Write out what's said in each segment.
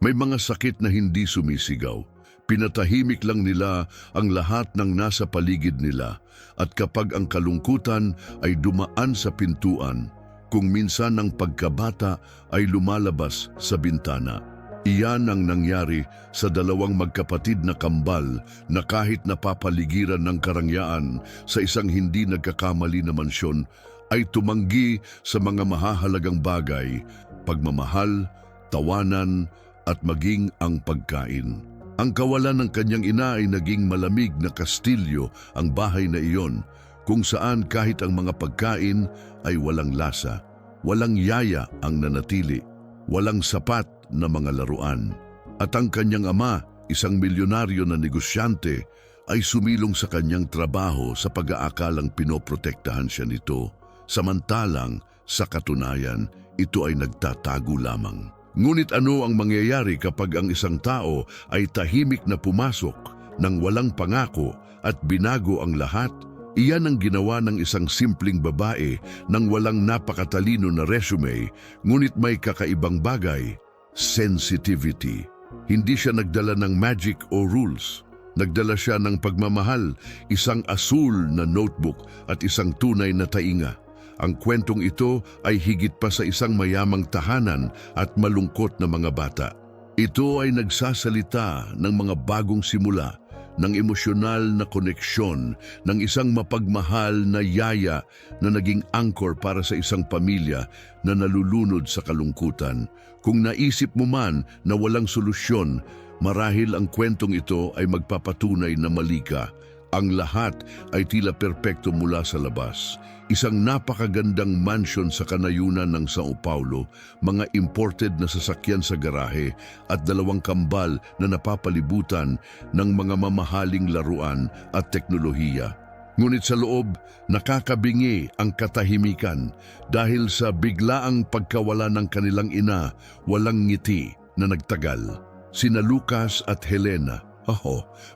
May mga sakit na hindi sumisigaw. Pinatahimik lang nila ang lahat ng nasa paligid nila at kapag ang kalungkutan ay dumaan sa pintuan, kung minsan ang pagkabata ay lumalabas sa bintana. Iyan ang nangyari sa dalawang magkapatid na kambal na kahit napapaligiran ng karangyaan sa isang hindi nagkakamali na mansyon, ay tumanggi sa mga mahahalagang bagay, pagmamahal, tawanan at maging ang pagkain. Ang kawalan ng kanyang ina ay naging malamig na kastilyo ang bahay na iyon, kung saan kahit ang mga pagkain ay walang lasa, walang yaya ang nanatili, walang sapat na mga laruan. At ang kanyang ama, isang milyonaryo na negosyante, ay sumilong sa kanyang trabaho sa pag-aakalang pinoprotektahan siya nito. Samantalang, sa katunayan, ito ay nagtatago lamang. Ngunit ano ang mangyayari kapag ang isang tao ay tahimik na pumasok nang walang pangako at binago ang lahat? Iyan ang ginawa ng isang simpleng babae nang walang napakatalino na resume, ngunit may kakaibang bagay: sensitivity. Hindi siya nagdala ng magic o rules. Nagdala siya ng pagmamahal, isang asul na notebook at isang tunay na tainga. Ang kwentong ito ay higit pa sa isang mayamang tahanan at malungkot na mga bata. Ito ay nagsasalita ng mga bagong simula, ng emosyonal na koneksyon, ng isang mapagmahal na yaya na naging anchor para sa isang pamilya na nalulunod sa kalungkutan. Kung naisip mo man na walang solusyon, marahil ang kwentong ito ay magpapatunay na mali ka. Ang lahat ay tila perpekto mula sa labas. Isang napakagandang mansion sa kanayunan ng São Paulo, mga imported na sasakyan sa garahe at dalawang kambal na napapalibutan ng mga mamahaling laruan at teknolohiya. Ngunit sa loob, nakakabingi ang katahimikan dahil sa biglaang pagkawala ng kanilang ina, walang ngiti na nagtagal. Sina Lucas at Helena,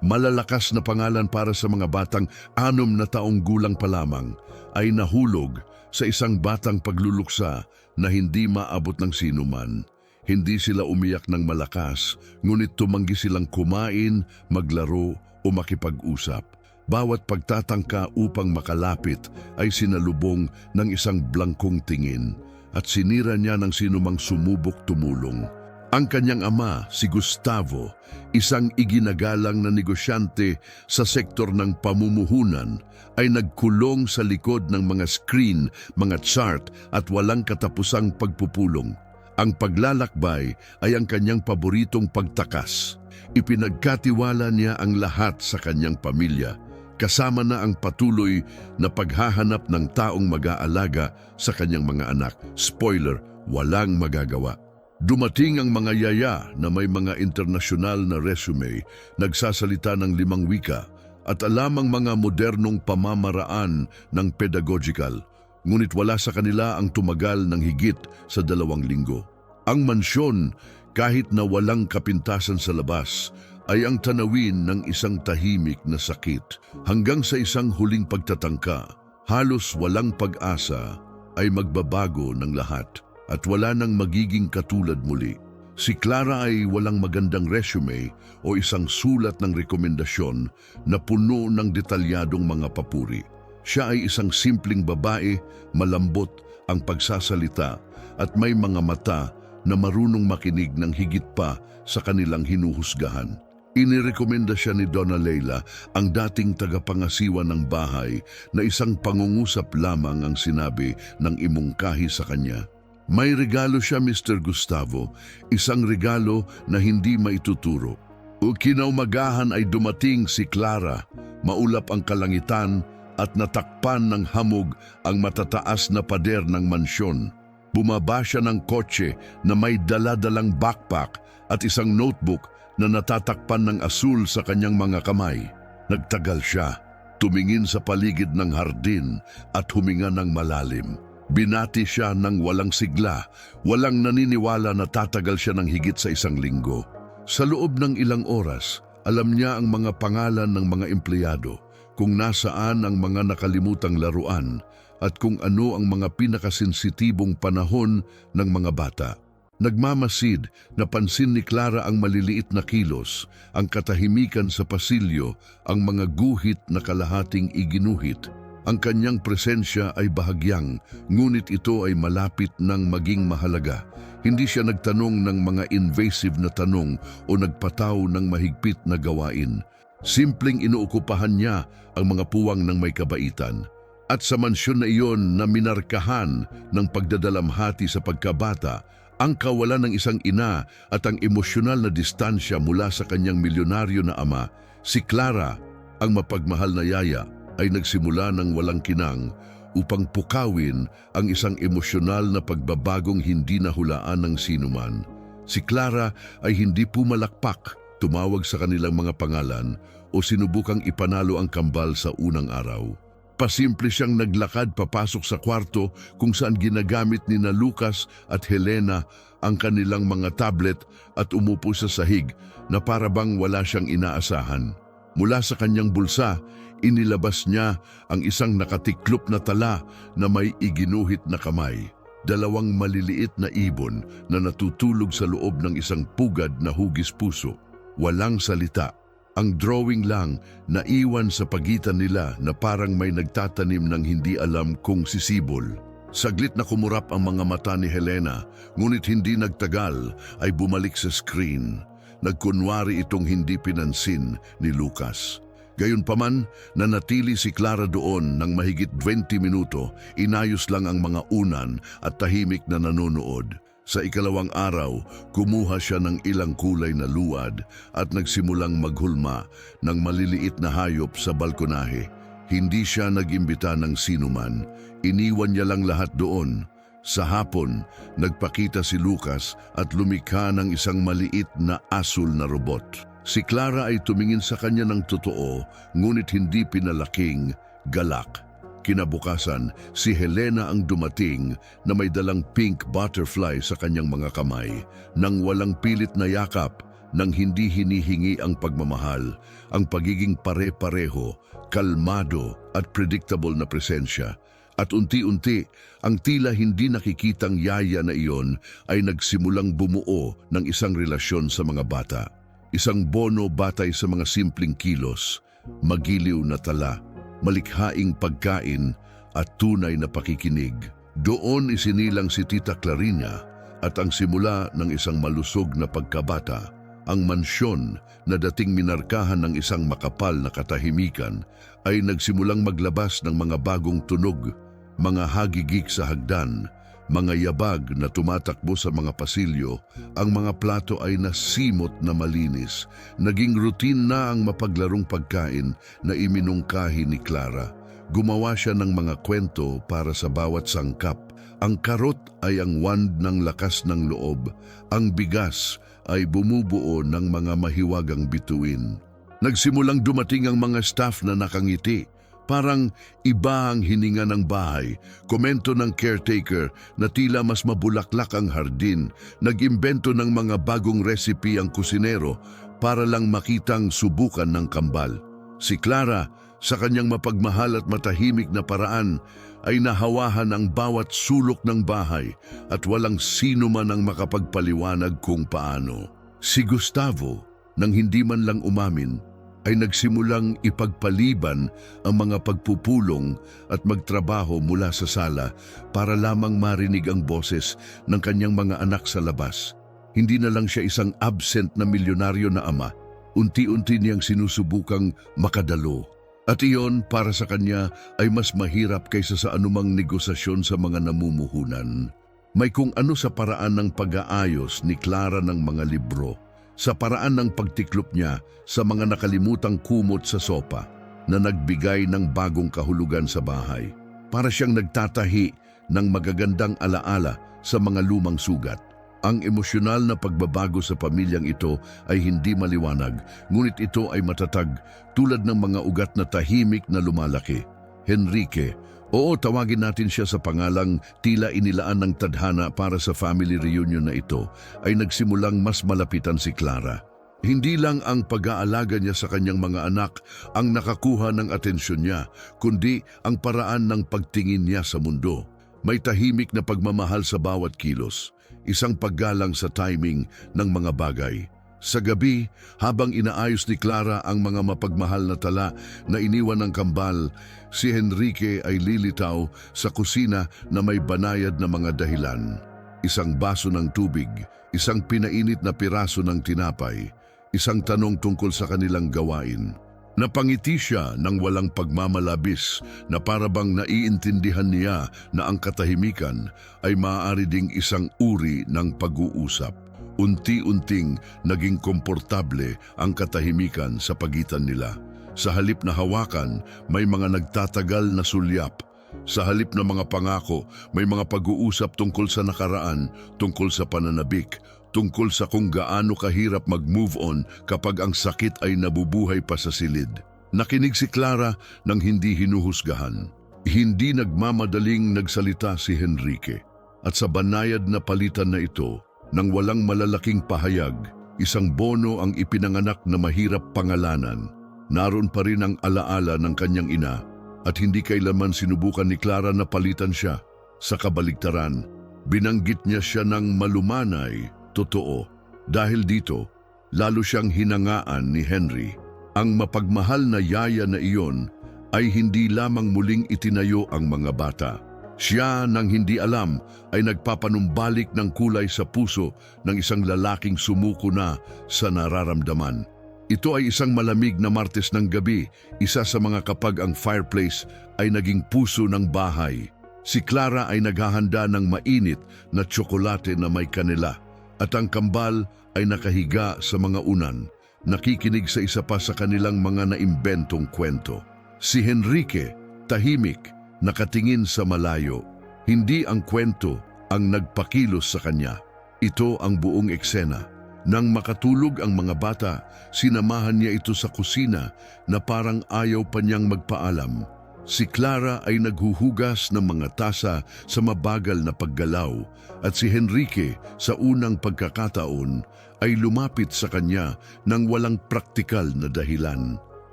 malalakas na pangalan para sa mga batang 6 na taong gulang pa lamang, ay nahulog sa isang batang pagluluksa na hindi maabot ng sinuman. Hindi sila umiyak ng malakas, ngunit tumanggi silang kumain, maglaro o makipag-usap. Bawat pagtatangka upang makalapit ay sinalubong ng isang blangkong tingin at sinira niya ng sinumang sumubok tumulong. Ang kanyang ama, si Gustavo, isang iginagalang na negosyante sa sektor ng pamumuhunan, ay nagkulong sa likod ng mga screen, mga chart at walang katapusang pagpupulong. Ang paglalakbay ay ang kanyang paboritong pagtakas. Ipinagkatiwala niya ang lahat sa kanyang pamilya, kasama na ang patuloy na paghahanap ng taong mag-aalaga sa kanyang mga anak. Spoiler, walang magagawa. Dumating ang mga yaya na may mga internasyonal na resume, nagsasalita ng 5 wika at alam ang mga modernong pamamaraan ng pedagogical, ngunit wala sa kanila ang tumagal ng higit sa 2 linggo. Ang mansyon, kahit na walang kapintasan sa labas, ay ang tanawin ng isang tahimik na sakit. Hanggang sa isang huling pagtatangka, halos walang pag-asa, ay magbabago ng lahat. At wala nang magiging katulad muli. Si Clara ay walang magandang resume o isang sulat ng rekomendasyon na puno ng detalyadong mga papuri. Siya ay isang simpleng babae, malambot ang pagsasalita at may mga mata na marunong makinig ng higit pa sa kanilang hinuhusgahan. Inirekomenda siya ni Donna Leila, ang dating tagapangasiwa ng bahay, na isang pangungusap lamang ang sinabi ng imungkahi sa kanya. May regalo siya, Mr. Gustavo, isang regalo na hindi maituturo. Kinaumagahan ay dumating si Clara, maulap ang kalangitan at natakpan ng hamog ang matataas na pader ng mansyon. Bumaba siya ng kotse na may daladalang backpack at isang notebook na natatakpan ng asul sa kanyang mga kamay. Nagtagal siya, tumingin sa paligid ng hardin at huminga ng malalim. Binati siya ng walang sigla, walang naniniwala na tatagal siya ng higit sa 1 linggo. Sa loob ng ilang oras, alam niya ang mga pangalan ng mga empleyado, kung nasaan ang mga nakalimutang laruan, at kung ano ang mga pinakasensitibong panahon ng mga bata. Nagmamasid, napansin ni Clara ang maliliit na kilos, ang katahimikan sa pasilyo, ang mga guhit na kalahating iginuhit. Ang kanyang presensya ay bahagyang, ngunit ito ay malapit ng maging mahalaga. Hindi siya nagtanong ng mga invasive na tanong o nagpataw ng mahigpit na gawain. Simpleng inuukupahan niya ang mga puwang ng may kabaitan. At sa mansyon na iyon na minarkahan ng pagdadalamhati sa pagkabata, ang kawalan ng isang ina at ang emosyonal na distansya mula sa kanyang milyonaryo na ama, si Clara, ang mapagmahal na yaya, ay nagsimula ng walang kinang upang pukawin ang isang emosyonal na pagbabagong hindi nahulaan ng sinuman. Si Clara ay hindi pumalakpak, tumawag sa kanilang mga pangalan o sinubukang ipanalo ang kambal sa unang araw. Pasimple siyang naglakad papasok sa kwarto kung saan ginagamit ni na Lucas at Helena ang kanilang mga tablet at umupo sa sahig na parabang wala siyang inaasahan. Mula sa kanyang bulsa, inilabas niya ang isang nakatiklop na tala na may iginuhit na kamay. Dalawang maliliit na ibon na natutulog sa loob ng isang pugad na hugis puso. Walang salita. Ang drawing lang na iwan sa pagitan nila na parang may nagtatanim ng hindi alam kung sisibol. Saglit na kumurap ang mga mata ni Helena, ngunit hindi nagtagal ay bumalik sa screen. Nagkunwari itong hindi pinansin ni Lucas. Gayunpaman, nanatili si Clara doon ng mahigit 20 minuto, inayos lang ang mga unan at tahimik na nanonood. Sa ikalawang araw, kumuha siya ng ilang kulay na luwad at nagsimulang maghulma ng maliliit na hayop sa balkonahe. Hindi siya nag-imbita ng sinuman, iniwan niya lang lahat doon. Sa hapon, nagpakita si Lucas at lumikha ng isang maliit na asul na robot. Si Clara ay tumingin sa kanya ng totoo, ngunit hindi pinalaking galak. Kinabukasan, si Helena ang dumating na may dalang pink butterfly sa kanyang mga kamay. Nang walang pilit na yakap, nang hindi hinihingi ang pagmamahal, ang pagiging pare-pareho, kalmado at predictable na presensya. At unti-unti, ang tila hindi nakikitang yaya na iyon ay nagsimulang bumuo ng isang relasyon sa mga bata. Isang bono batay sa mga simpleng kilos, magiliw na tala, malikhaing pagkain at tunay na pakikinig. Doon isinilang si Tita Clarina at ang simula ng isang malusog na pagkabata. Ang mansyon na dating minarkahan ng isang makapal na katahimikan ay nagsimulang maglabas ng mga bagong tunog, mga hagigik sa hagdan, mga yabag na tumatakbo sa mga pasilyo. Ang mga plato ay nasimot na malinis. Naging routine na ang mapaglarong pagkain na iminungkahi ni Clara. Gumawa siya ng mga kwento para sa bawat sangkap. Ang karot ay ang wand ng lakas ng loob. Ang bigas ay bumubuo ng mga mahiwagang bituin. Nagsimulang dumating ang mga staff na nakangiti. Parang iba ang hininga ng bahay. Komento ng caretaker na tila mas mabulaklak ang hardin. Nag-imbento ng mga bagong recipe ang kusinero para lang makitang subukan ng kambal. Si Clara, sa kanyang mapagmahal at matahimik na paraan, ay nahawahan ang bawat sulok ng bahay at walang sino man ang makapagpaliwanag kung paano. Si Gustavo, nang hindi man lang umamin, ay nagsimulang ipagpaliban ang mga pagpupulong at magtrabaho mula sa sala para lamang marinig ang boses ng kanyang mga anak sa labas. Hindi na lang siya isang absent na milyonaryo na ama. Unti-unti niyang sinusubukang makadalo. At iyon para sa kanya ay mas mahirap kaysa sa anumang negosasyon sa mga namumuhunan. May kung ano sa paraan ng pag-aayos ni Clara ng mga libro, sa paraan ng pagtiklop niya sa mga nakalimutang kumot sa sopa na nagbigay ng bagong kahulugan sa bahay. Para siyang nagtatahi ng magagandang alaala sa mga lumang sugat. Ang emosyonal na pagbabago sa pamilyang ito ay hindi maliwanag, ngunit ito ay matatag tulad ng mga ugat na tahimik na lumalaki. Henrique, oo, tawagin natin siya sa pangalang tila inilaan ng tadhana para sa family reunion na ito, ay nagsimulang mas malapitan si Clara. Hindi lang ang pag-aalaga niya sa kanyang mga anak ang nakakuha ng atensyon niya, kundi ang paraan ng pagtingin niya sa mundo. May tahimik na pagmamahal sa bawat kilos. isang paggalang sa timing ng mga bagay. Sa gabi, habang inaayos ni Clara ang mga mapagmahal na tala na iniwan ng kambal, si Henrique ay lilitaw sa kusina na may banayad na mga dahilan. Isang baso ng tubig, isang pinainit na piraso ng tinapay, isang tanong tungkol sa kanilang gawain. Napangiti siya ng walang pagmamalabis na parabang naiintindihan niya na ang katahimikan ay maaari ding isang uri ng pag-uusap. Unti-unting naging komportable ang katahimikan sa pagitan nila. Sa halip na hawakan, may mga nagtatagal na sulyap. Sa halip na mga pangako, may mga pag-uusap tungkol sa nakaraan, tungkol sa pananabik, tungkol sa kung gaano kahirap mag-move on kapag ang sakit ay nabubuhay pa sa silid. Nakinig si Clara nang hindi hinuhusgahan. Hindi nagmamadaling nagsalita si Henrique. At sa banayad na palitan na ito, nang walang malalaking pahayag, isang bono ang ipinanganak na mahirap pangalanan. Naroon pa rin ang alaala ng kanyang ina at hindi kailanman sinubukan ni Clara na palitan siya. Sa kabaligtaran, binanggit niya siya ng malumanay, totoo. Dahil dito, lalo siyang hinangaan ni Henry. Ang mapagmahal na yaya na iyon ay hindi lamang muling itinayo ang mga bata. Siya nang hindi alam ay nagpapanumbalik ng kulay sa puso ng isang lalaking sumuko na sa nararamdaman. Ito ay isang malamig na Martes ng gabi, isa sa mga kapag ang fireplace ay naging puso ng bahay. Si Clara ay naghahanda ng mainit na tsokolate na may kanela at ang kambal ay nakahiga sa mga unan, nakikinig sa isa pa sa kanilang mga naimbentong kwento. Si Henrique, tahimik, nakatingin sa malayo. Hindi ang kwento ang nagpakilos sa kanya. Ito ang buong eksena. Nang makatulog ang mga bata, sinamahan niya ito sa kusina na parang ayaw pa niyang magpaalam. Si Clara ay naghuhugas ng mga tasa sa mabagal na paggalaw at si Henrique sa unang pagkakataon ay lumapit sa kanya nang walang praktikal na dahilan.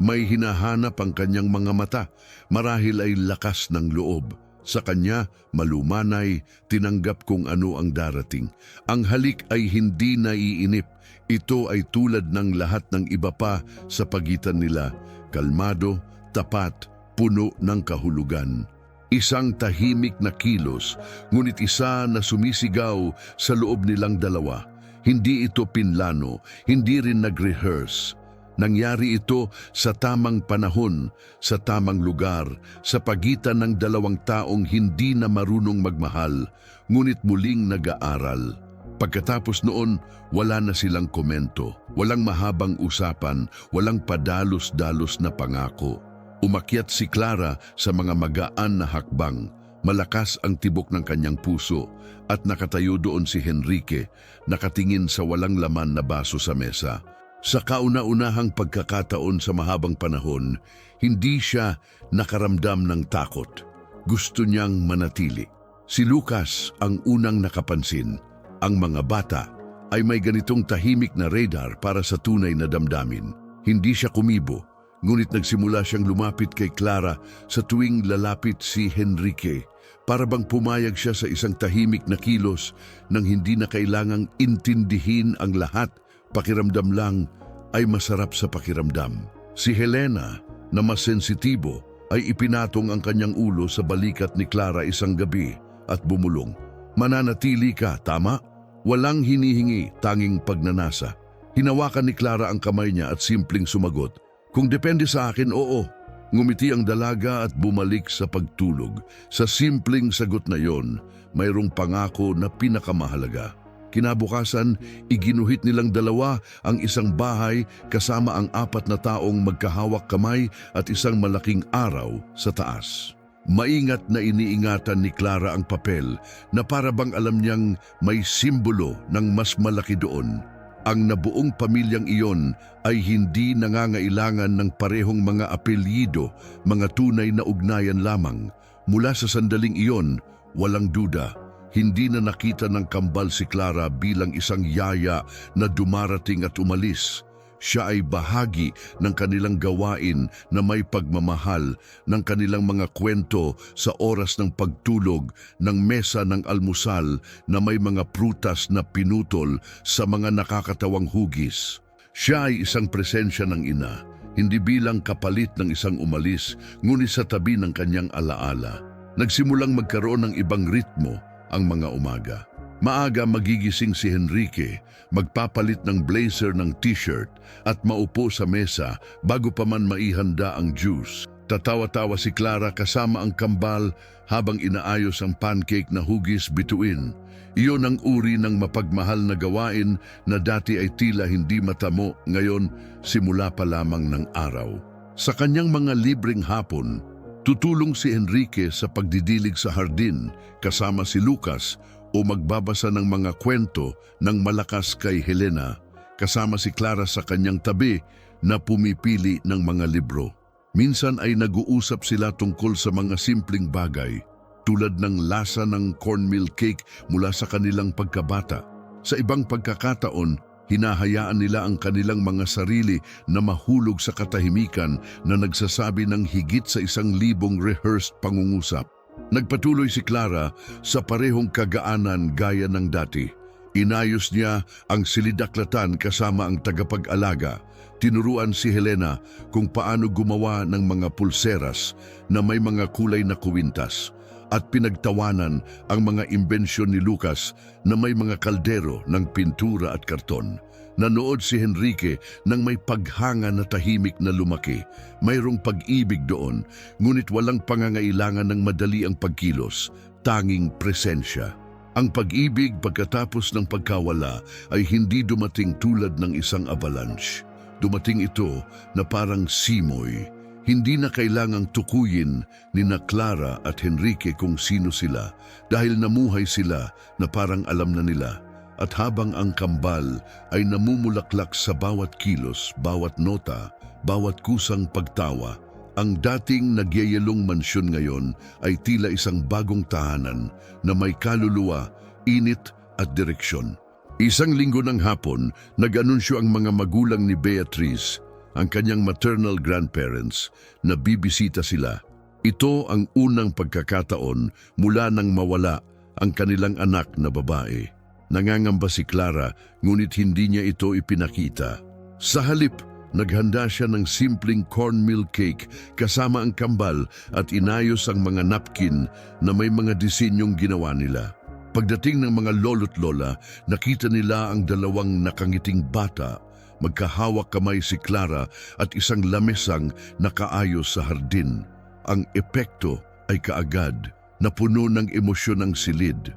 May hinahanap ang kanyang mga mata, marahil ay lakas ng loob. Sa kanya, malumanay, tinanggap kung ano ang darating. Ang halik ay hindi naiinip. Ito ay tulad ng lahat ng iba pa sa pagitan nila. Kalmado, tapat, puno ng kahulugan. Isang tahimik na kilos, ngunit isa na sumisigaw sa loob nilang dalawa. Hindi ito pinlano, hindi rin nag-rehearse. Nangyari ito sa tamang panahon, sa tamang lugar, sa pagitan ng dalawang taong hindi na marunong magmahal, ngunit muling nag-aaral. Pagkatapos noon, wala na silang komento, walang mahabang usapan, walang padalos-dalos na pangako. Umakyat si Clara sa mga magaan na hakbang, malakas ang tibok ng kanyang puso, at nakatayo doon si Henrique, nakatingin sa walang laman na baso sa mesa. Sa kauna-unahang pagkakataon sa mahabang panahon, hindi siya nakaramdam ng takot. Gusto niyang manatili. Si Lucas ang unang nakapansin. Ang mga bata ay may ganitong tahimik na radar para sa tunay na damdamin. Hindi siya kumibo, ngunit nagsimula siyang lumapit kay Clara sa tuwing lalapit si Henrique. Para bang pumayag siya sa isang tahimik na kilos nang hindi na kailangang intindihin ang lahat. Pakiramdam lang ay masarap sa pakiramdam. Si Helena, na mas sensitibo, ay ipinatong ang kanyang ulo sa balikat ni Clara isang gabi at bumulong. Mananatili ka, tama? Walang hinihingi, tanging pagnanasa. Hinawakan ni Clara ang kamay niya at simpleng sumagot, "Kung depende sa akin, oo." Ngumiti ang dalaga at bumalik sa pagtulog. Sa simpleng sagot na yon, mayroong pangako na pinakamahalaga. Kinabukasan, iginuhit nilang dalawa ang isang bahay kasama ang 4 na taong magkahawak kamay at isang malaking araw sa taas. Maingat na iniingatan ni Clara ang papel na para bang alam niyang may simbolo ng mas malaki doon. Ang nabuong pamilyang iyon ay hindi nangangailangan ng parehong mga apelyido, mga tunay na ugnayan lamang. Mula sa sandaling iyon, walang duda. Hindi na nakita ng kambal si Clara bilang isang yaya na dumarating at umalis. Siya ay bahagi ng kanilang gawain na may pagmamahal, ng kanilang mga kwento sa oras ng pagtulog, ng mesa ng almusal na may mga prutas na pinutol sa mga nakakatawang hugis. Siya ay isang presensya ng ina, hindi bilang kapalit ng isang umalis, ngunit sa tabi ng kanyang alaala. Nagsimulang magkaroon ng ibang ritmo ang mga umaga. Maaga magigising si Henrique, magpapalit ng blazer ng t-shirt at maupo sa mesa bago pa man maihanda ang juice. Tatawa-tawa si Clara kasama ang kambal habang inaayos ang pancake na hugis bituin. Iyon ang uri ng mapagmahal na gawain na dati ay tila hindi matamo, ngayon simula pa lamang ng araw. Sa kanyang mga libreng hapon, tutulong si Enrique sa pagdidilig sa hardin kasama si Lucas o magbabasa ng mga kwento ng malakas kay Helena, kasama si Clara sa kanyang tabi na pumipili ng mga libro. Minsan ay nag-uusap sila tungkol sa mga simpleng bagay, tulad ng lasa ng cornmeal cake mula sa kanilang pagkabata. Sa ibang pagkakataon, hinahayaan nila ang kanilang mga sarili na mahulog sa katahimikan na nagsasabi ng higit sa 1,000 rehearsed pangungusap. Nagpatuloy si Clara sa parehong kagaanan gaya ng dati. Inayos niya ang silidaklatan kasama ang tagapag-alaga. Tinuruan si Helena kung paano gumawa ng mga pulseras na may mga kulay na kuwintas at pinagtawanan ang mga imbensyon ni Lucas na may mga kaldero ng pintura at karton. Nanood si Henrique ng may paghanga na tahimik na lumaki. Mayroong pag-ibig doon, ngunit walang pangangailangan ng madali ang pagkilos, tanging presensya. Ang pag-ibig pagkatapos ng pagkawala ay hindi dumating tulad ng isang avalanche. Dumating ito na parang simoy. Hindi na kailangang tukuyin ni na Clara at Henrique kung sino sila dahil namuhay sila na parang alam na nila. At habang ang kambal ay namumulaklak sa bawat kilos, bawat nota, bawat kusang pagtawa, ang dating nagyayalong mansyon ngayon ay tila isang bagong tahanan na may kaluluwa, init at direksyon. Isang linggo ng hapon, nag-anunsyo ang mga magulang ni Beatrice, ang kanyang maternal grandparents, na bibisita sila. Ito ang unang pagkakataon mula nang mawala ang kanilang anak na babae. Nangangamba si Clara, ngunit hindi niya ito ipinakita. Sa halip, naghanda siya ng simpleng cornmeal cake kasama ang kambal at inayos ang mga napkin na may mga disenyong ginawa nila. Pagdating ng mga lolo't lola, nakita nila ang dalawang nakangiting bata. Magkahawak kamay si Clara at isang lamesang nakaayos sa hardin. Ang epekto ay kaagad, napuno ng emosyon ng silid.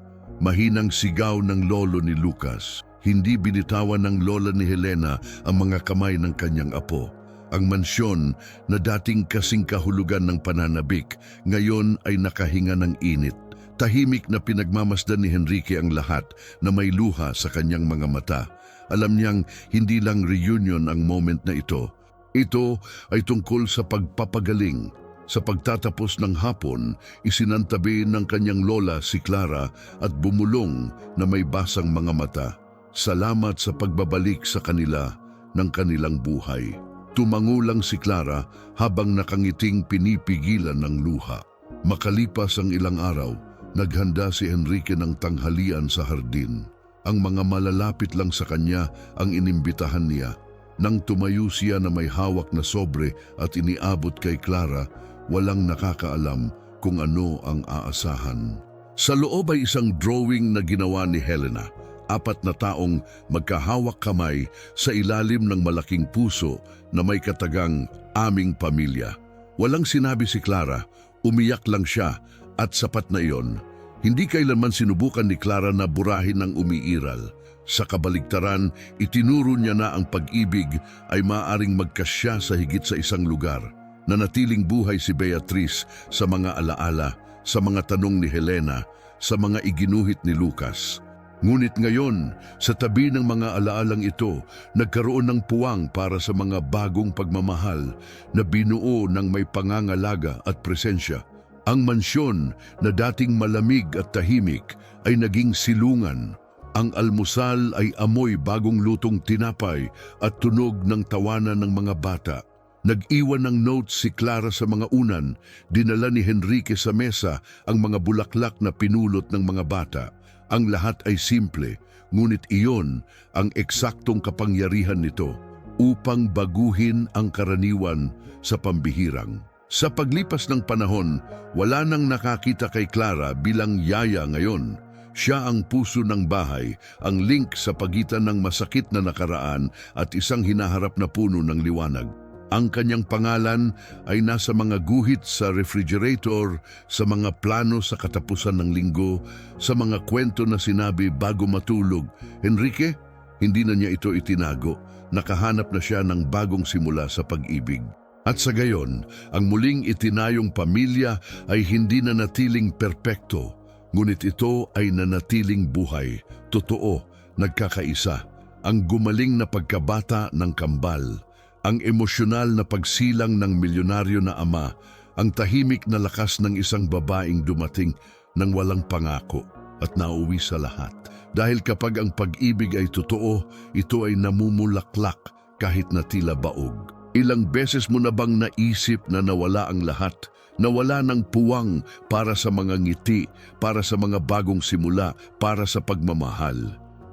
Mahinang sigaw ng lolo ni Lucas. Hindi binitawan ng lola ni Helena ang mga kamay ng kanyang apo. Ang mansyon na dating kasing kahulugan ng pananabik, ngayon ay nakahinga ng init. Tahimik na pinagmamasdan ni Henrique ang lahat na may luha sa kanyang mga mata. Alam niyang hindi lang reunion ang moment na ito. Ito ay tungkol sa pagpapagaling. Sa pagtatapos ng hapon, isinantabi ng kanyang lola si Clara at bumulong na may basang mga mata. Salamat sa pagbabalik sa kanila ng kanilang buhay. Tumango lang si Clara habang nakangiting pinipigilan ng luha. Makalipas ang ilang araw, naghanda si Enrique ng tanghalian sa hardin. Ang mga malalapit lang sa kanya ang inimbitahan niya. Nang tumayo siya na may hawak na sobre at iniabot kay Clara, walang nakakaalam kung ano ang aasahan. Sa loob ay isang drawing na ginawa ni Helena. 4 na taong magkahawak kamay sa ilalim ng malaking puso na may katagang aming pamilya. Walang sinabi si Clara, umiyak lang siya at sapat na iyon. Hindi kailanman sinubukan ni Clara na burahin ng umiiral. Sa kabaligtaran, itinuro niya na ang pag-ibig ay maaaring magkasya sa higit sa isang lugar. Nanatiling buhay si Beatrice sa mga alaala, sa mga tanong ni Helena, sa mga iginuhit ni Lucas. Ngunit ngayon, sa tabi ng mga alaalang ito, nagkaroon ng puwang para sa mga bagong pagmamahal na binuo ng may pangangalaga at presensya. Ang mansyon na dating malamig at tahimik ay naging silungan. Ang almusal ay amoy bagong lutong tinapay at tunog ng tawanan ng mga bata. Nag-iwan ng notes si Clara sa mga unan, dinala ni Henrique sa mesa ang mga bulaklak na pinulot ng mga bata. Ang lahat ay simple, ngunit iyon ang eksaktong kapangyarihan nito upang baguhin ang karaniwan sa pambihirang. Sa paglipas ng panahon, wala nang nakakita kay Clara bilang yaya ngayon. Siya ang puso ng bahay, ang link sa pagitan ng masakit na nakaraan at isang hinaharap na puno ng liwanag. Ang kanyang pangalan ay nasa mga guhit sa refrigerator, sa mga plano sa katapusan ng linggo, sa mga kwento na sinabi bago matulog. Enrique, hindi na niya ito itinago. Nakahanap na siya ng bagong simula sa pag-ibig. At sa gayon, ang muling itinayong pamilya ay hindi na natiling perpekto, ngunit ito ay nanatiling buhay, totoo, nagkakaisa. Ang gumaling na pagkabata ng kambal, ang emosyonal na pagsilang ng milyonaryo na ama, ang tahimik na lakas ng isang babaeng dumating nang walang pangako at nauwi sa lahat. Dahil kapag ang pag-ibig ay totoo, ito ay namumulaklak kahit na tila baog. Ilang beses mo na bang naisip na nawala ang lahat? Nawala ng puwang para sa mga ngiti, para sa mga bagong simula, para sa pagmamahal.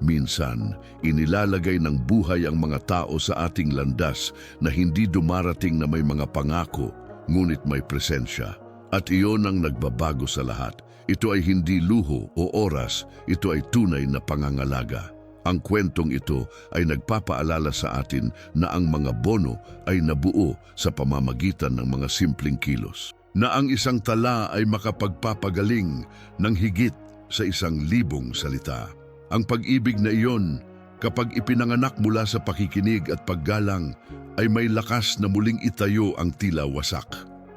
Minsan, inilalagay ng buhay ang mga tao sa ating landas na hindi dumarating na may mga pangako, ngunit may presensya. At iyon ang nagbabago sa lahat. Ito ay hindi luho o oras, ito ay tunay na pangangalaga. Ang kwentong ito ay nagpapaalala sa atin na ang mga bono ay nabuo sa pamamagitan ng mga simpleng kilos. Na ang isang tala ay makapagpapagaling ng higit sa 1,000 salita. Ang pag-ibig na iyon, kapag ipinanganak mula sa pakikinig at paggalang, ay may lakas na muling itayo ang tila wasak.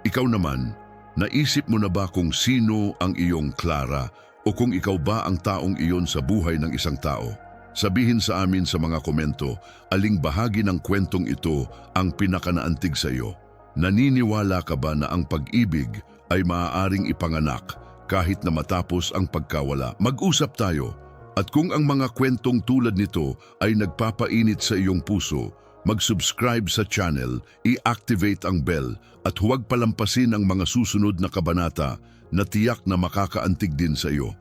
Ikaw naman, naisip mo na ba kung sino ang iyong Clara o kung ikaw ba ang taong iyon sa buhay ng isang tao? Sabihin sa amin sa mga komento, aling bahagi ng kwentong ito ang pinakanaantig sa iyo. Naniniwala ka ba na ang pag-ibig ay maaaring ipanganak kahit na matapos ang pagkawala? Mag-usap tayo. At kung ang mga kwentong tulad nito ay nagpapainit sa iyong puso, mag-subscribe sa channel, i-activate ang bell at huwag palampasin ang mga susunod na kabanata na tiyak na makakaantig din sa iyo.